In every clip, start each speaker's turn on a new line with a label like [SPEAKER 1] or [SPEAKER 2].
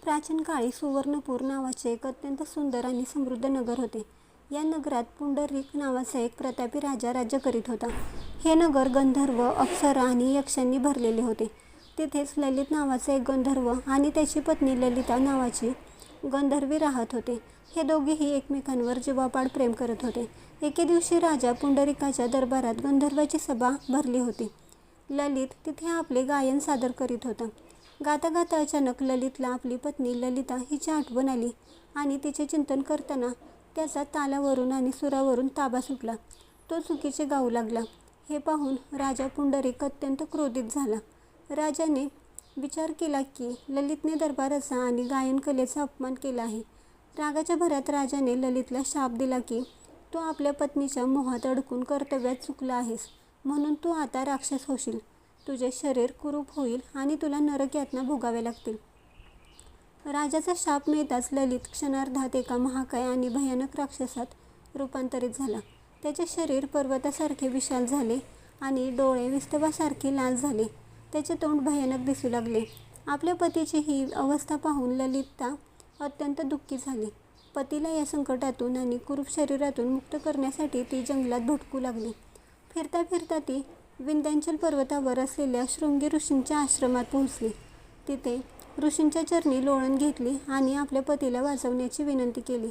[SPEAKER 1] प्राचीन काळी सुवर्णपूर नावाचे एक अत्यंत सुंदर आणि समृद्ध नगर होते. या नगरात पुंडरीक नावाचा एक प्रतापी राजा राज्य करीत होता. हे नगर गंधर्व, अप्सरा आणि यक्षांनी भरलेले होते. तिथेच ललित नावाचा एक गंधर्व आणि त्याची पत्नी ललिता नावाची गंधर्वी राहत होते. हे दोघेही एकमेकांवर जीवापाड प्रेम करत होते. एके दिवशी राजा पुंडरीकाच्या दरबारात गंधर्वाची सभा भरली होती. ललित तिथे आपले गायन सादर करीत होता. गाता गाता अचानक ललितला आपली पत्नी ललिता हिची आठवण आली आणि तिचे चिंतन करताना त्याचा तालावरून आणि सुरावरून ताबा सुटला. तो चुकीचे गाऊ लागला. हे पाहून राजा पुंडरीक अत्यंत क्रोधित झाला. राजाने विचार केला की ललितने दरबाराचा आणि गायन कलेचा अपमान केला आहे. रागाच्या भरात राजाने ललितला शाप दिला की तू आपल्या पत्नीच्या मोहात अडकून कर्तव्यात चुकला आहेस, म्हणून तू आता राक्षस होशील. तुझे शरीर कुरूप होईल आणि तुला नरक यातना भोगाव्या लागतील. राजाचा शाप मिळताच ललित क्षणार्धात एका महाकाय आणि भयानक राक्षसात रूपांतरित झाला. त्याचे शरीर पर्वतासारखे विशाल झाले आणि डोळे विस्तवासारखे लाल झाले. त्याचे तोंड भयानक दिसू लागले. आपल्या पतीची ही अवस्था पाहून ललिता अत्यंत दुःखी झाली. पतीला या संकटातून आणि कुरूप शरीरातून मुक्त करण्यासाठी ती जंगलात भटकू लागली. फिरता फिरता ती विंध्याचल पर्वतावर असलेल्या शृंगी ऋषींच्या आश्रमात पोहोचली. तिथे ऋषींच्या चरणी लोळण घेतली आणि आपल्या पतीला वाचवण्याची विनंती केली.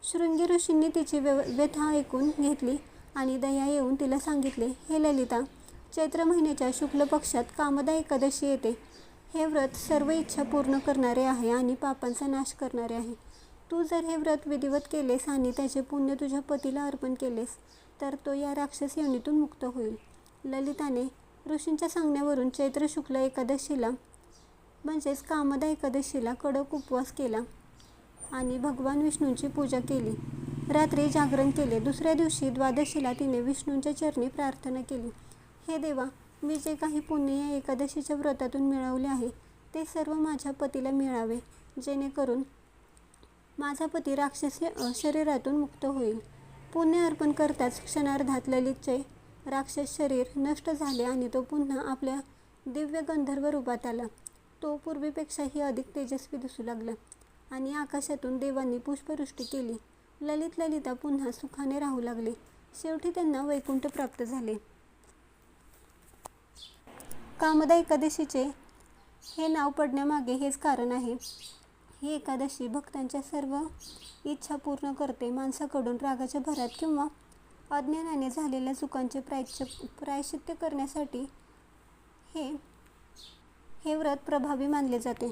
[SPEAKER 1] शृंगी ऋषींनी तिची व्यथा ऐकून घेतली आणि दया येऊन तिला सांगितले, हे ललिता, चैत्र महिन्याच्या शुक्ल पक्षात कामदा एकादशी येते. हे व्रत सर्व इच्छा पूर्ण करणारे आहे आणि पापांचा नाश करणारे आहे. तू जर हे व्रत विधिवत केलेस आणि त्याचे पुण्य तुझ्या पतीला अर्पण केलेस तर तो या राक्षस योनीतून मुक्त होईल. ललिताने ऋषींच्या सांगण्यावरून चैत्र शुक्ल एकादशीला म्हणजेच कामदा एकादशीला कडक उपवास केला आणि भगवान विष्णूंची पूजा केली. रात्री जागरण केले. दुसऱ्या दिवशी द्वादशीला तिने विष्णूंच्या चरणी प्रार्थना केली, हे देवा, मी जे काही पुण्य या एकादशीच्या व्रतातून मिळवले आहे ते सर्व माझ्या पतीला मिळावे, जेणेकरून माझा पती राक्षसी शरीरातून मुक्त होईल. पुण्य अर्पण करताच क्षणार्धात ललितचे राक्षस शरीर नष्ट झाले आणि तो पुन्हा आपल्या दिव्य गंधर्व रूपात आला. तो पूर्वीपेक्षाही अधिक तेजस्वी दिसू लागला आणि आकाशातून देवांनी पुष्पवृष्टी केली. ललिता पुन्हा सुखाने राहू लागले. शेवटी त्यांना वैकुंठ प्राप्त झाले. कामदा एकादशीचे हे नाव पडण्यामागे हेच कारण आहे. ही एकादशी भक्तांच्या सर्व इच्छा पूर्ण करते. माणसाकडून रागाच्या भरात किंवा अज्ञानाने झालेल्या चुकांचे प्रायश्चित्त करण्यासाठी हे व्रत प्रभावी मानले जाते.